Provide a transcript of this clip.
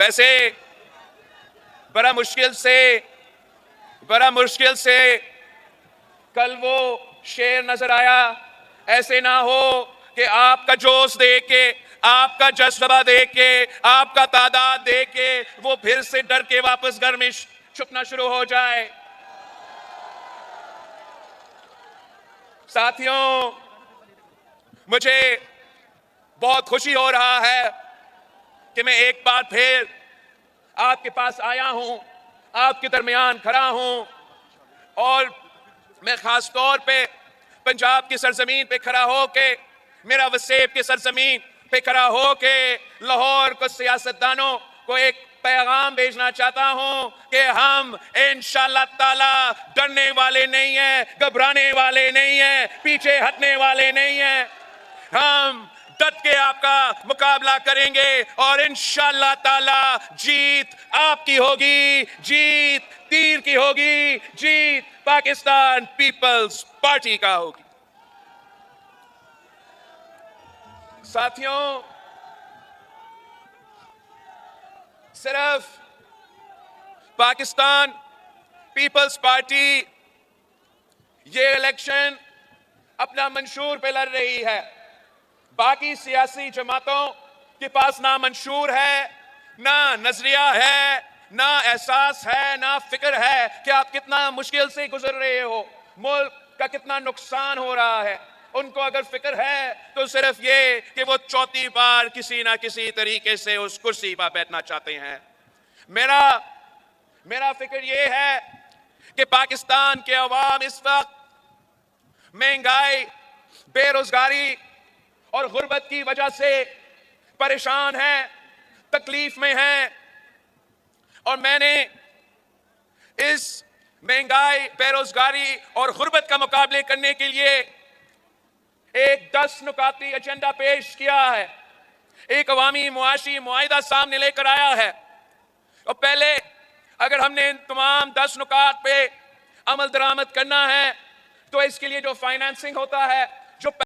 ویسے بڑا مشکل سے کل وہ شعر نظر آیا، ایسے نہ ہو کہ آپ کا جوش دیکھ کے، آپ کا جذبہ دیکھ کے، آپ کا تعداد دیکھ کے وہ پھر سے ڈر کے واپس گھر میں چھپنا شروع ہو جائے۔ ساتھیوں، مجھے بہت خوشی ہو رہا ہے کہ میں ایک بار پھر آپ کے پاس آیا ہوں، آپ کے درمیان کھڑا ہوں، اور میں خاص طور پہ پنجاب کی سرزمین پہ کھڑا ہو کے، میرا وسیب کی سرزمین پہ کھڑا ہو کے لاہور کو سیاستدانوں کو ایک پیغام بھیجنا چاہتا ہوں کہ ہم انشاءاللہ تعالی ڈرنے والے نہیں ہیں، گھبرانے والے نہیں ہیں، پیچھے ہٹنے والے نہیں ہیں۔ ہم ڈٹ کے آپ کا مقابلہ کریں گے اور انشاءاللہ تعالی جیت آپ کی ہوگی، جیت تیر کی ہوگی، جیت پاکستان پیپلز پارٹی کا ہوگی۔ ساتھیوں، صرف پاکستان پیپلز پارٹی یہ الیکشن اپنا منشور پہ لڑ رہی ہے، باقی سیاسی جماعتوں کے پاس نہ منشور ہے، نہ نظریہ ہے، نہ احساس ہے، نہ فکر ہے کہ آپ کتنا مشکل سے گزر رہے ہو، ملک کا کتنا نقصان ہو رہا ہے۔ ان کو اگر فکر ہے تو صرف یہ کہ وہ چوتھی بار کسی نہ کسی طریقے سے اس کرسی پر بیٹھنا چاہتے ہیں۔ میرا فکر یہ ہے کہ پاکستان کے عوام اس وقت مہنگائی، بے روزگاری اور غربت کی وجہ سے پریشان ہیں، تکلیف میں ہیں، اور میں نے اس مہنگائی، بے روزگاری اور غربت کا مقابلے کرنے کے لیے ایک 10 نکاتی ایجنڈا پیش کیا ہے، ایک عوامی معاشی معاہدہ سامنے لے کر آیا ہے۔ اور پہلے اگر ہم نے ان تمام 10 نکات پہ عمل درآمد کرنا ہے تو اس کے لیے جو فائنانسنگ ہوتا ہے، جو